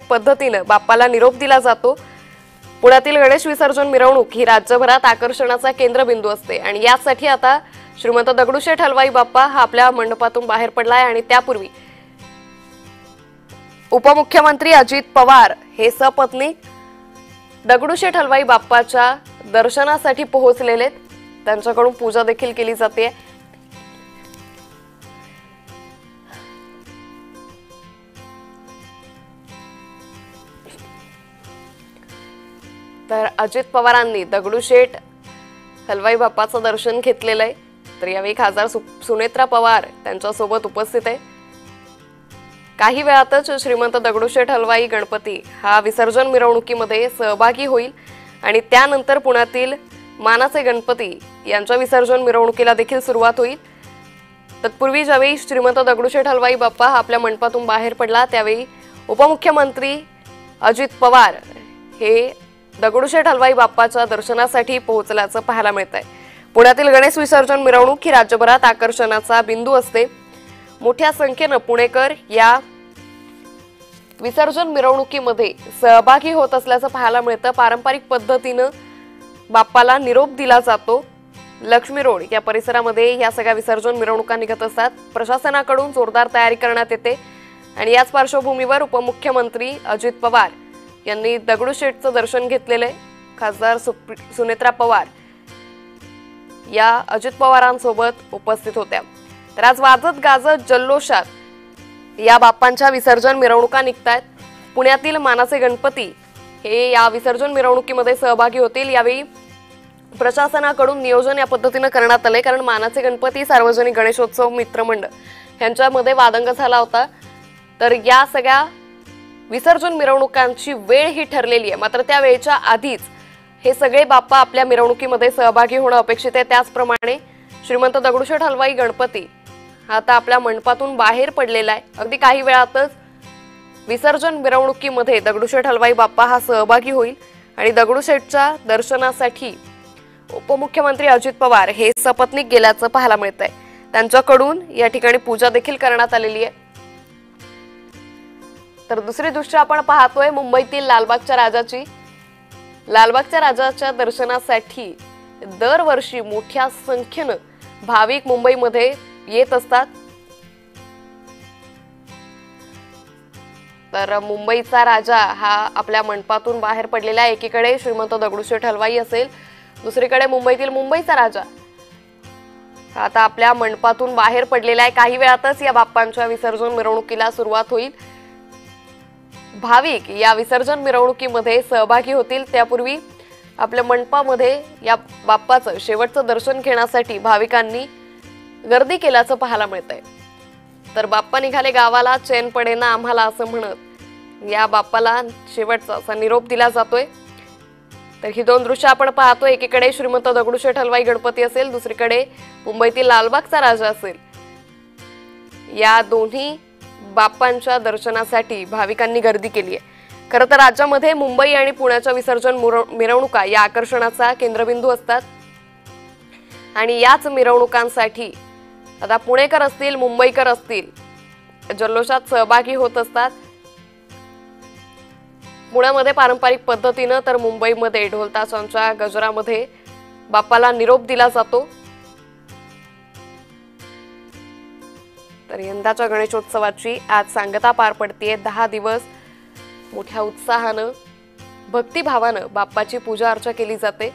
पद्धतीने बाप्पाला निरोप दिला जातो। पुण्यातील गणेश विसर्जन मिरवणूक ही राज्यभरात आकर्षणाचा केंद्रबिंदू असते आणि यासाठी आता श्रीमंत दगडूशेठ हलवाई बाप्पा हा आपल्या मंडपातून बाहेर पडलाय आणि त्यापूर्वी उपमुख्यमंत्री अजित पवार हे सपत्नीक दगडूशेठ हलवाई बाप्पाच्या दर्शनासाठी पोहोचलेले, त्यांच्याकडून पूजा देखील केली जाते। तर अजित पवारांनी दगडूशेठ हलवाई बाप्पाचं दर्शन घेतलेलं आहे। तर यावेळी खासदार सुनेत्रा पवार त्यांच्यासोबत उपस्थित आहे। काही वेळातच श्रीमंत दगडूशेठ हलवाई गणपती हा विसर्जन मिरवणुकीमध्ये सहभागी होईल आणि त्यानंतर पुण्यातील मानाचे गणपती यांच्या विसर्जन मिरवणुकीला देखील सुरुवात होईल। तत्पूर्वी ज्यावेळी श्रीमंत दगडूशेठ हलवाई बाप्पा हा आपल्या मंडपातून बाहेर पडला त्यावेळी उपमुख्यमंत्री अजित पवार हे दगडूशेठ हलवाई बाप्पाच्या दर्शनासाठी पोहोचल्याचं पाहायला मिळतंय। पुण्यातील गणेश विसर्जन मिरवणूक ही राज्यभरात आकर्षणाचा बिंदू असते। मोठ्या संख्येने पुणेकर या विसर्जन मिरवणुकीमध्ये सहभागी होत असल्याचं पाहायला मिळतं। पारंपरिक पद्धतीने बाप्पाला निरोप दिला जातो। लक्ष्मी रोड या परिसरामध्ये या सगळ्या विसर्जन मिरवणुका निघत असतात। प्रशासनाकडून जोरदार तयारी करण्यात येते आणि याच पार्श्वभूमीवर उपमुख्यमंत्री अजित पवार यांनी दगडूशेठचं दर्शन घेतलेले। खासदार सुनेत्रा पवार या अजित पवारांसोबत उपस्थित होत्या। तर आज वाजत गाजत जल्लोषात या बाप्पांच्या विसर्जन मिरवणुका निघतायत। पुण्यातील मानाचे गणपती हे या विसर्जन मिरवणुकीमध्ये सहभागी होतील। यावेळी प्रशासनाकडून नियोजन या पद्धतीने करण्यात आले, कारण मानाचे गणपती सार्वजनिक गणेशोत्सव मित्रमंडळ यांच्यामध्ये वादंग झाला होता। तर या सगळ्या विसर्जन मिरवणुकांची वेळ ही ठरलेली आहे, मात्र त्या वेळेच्या आधीच हे सगळे बाप्पा आपल्या मिरवणुकीमध्ये सहभागी होणं अपेक्षित आहे। त्याचप्रमाणे श्रीमंत दगडूशेठ हलवाई गणपती आता आपल्या मंडपातून बाहेर पडलेला आहे। अगदी काही वेळातच विसर्जन मिरवणुकीमध्ये दगडूशेठ हलवाई बाप्पा हा सहभागी होईल आणि दगडूशेठच्या दर्शनासाठी उपमुख्यमंत्री अजित पवार हे सपत्नीक गेल्याचं पाहायला मिळतंय। त्यांच्याकडून या ठिकाणी पूजा देखील करण्यात आलेली आहे। तर दुसरी दृश्य आपण पाहतोय मुंबईतील लालबागच्या राजाची। लालबागच्या राजाच्या दर्शनासाठी दरवर्षी मोठ्या संख्येने भाविक मुंबईमध्ये येत असतात। तर मुंबईचा राजा हा आपल्या मंडपातून बाहेर पडलेला आहे। एकीकडे श्रीमंत दगडूशेठ हलवाई असेल, दुसरीकडे मुंबईतील मुंबईचा राजा आता आपल्या मंडपातून बाहेर पडलेला आहे। काही वेळातच या बाप्पांच्या विसर्जन मिरवणुकीला सुरुवात होईल। भाविक या विसर्जन मिरवणुकीमध्ये सहभागी होतील। त्यापूर्वी आपल्या मंडपामध्ये या बाप्पाचं शेवटचं दर्शन घेण्यासाठी भाविकांनी गर्दी केल्याचं पाहायला मिळतंय। तर बाप्पा निघाले गावाला चैन पडेना आम्हाला असं म्हणत या बाप्पाला शेवटचा असा निरोप दिला जातोय। तर ही दोन दृश्य आपण पाहतोय। एकीकडे श्रीमंत दगडूशेठ हलवाई गणपती असेल, दुसरीकडे मुंबईतील लालबागचा राजा असेल। या दोन्ही बाप्पांच्या दर्शनासाठी भाविकांनी गर्दी केली आहे। खरं तर राज्यामध्ये मुंबई आणि पुण्याच्या विसर्जन मिरवणुका या आकर्षणाचा केंद्रबिंदू असतात आणि याच मिरवणुकांसाठी आता पुणेकर असतील, मुंबईकर असतील जल्लोषात सहभागी होत असतात। पुण्यामध्ये पारंपरिक पद्धतीने तर मुंबईमध्ये ढोल ताशांच्या गजरामध्ये बाप्पाला निरोप दिला जातो। तर यंदाच्या गणेशोत्सवाची आज सांगता पार पडतीये। 10 दिवस मोठ्या उत्साहानं भक्तिभावानं बाप्पाची पूजा अर्चा केली जाते।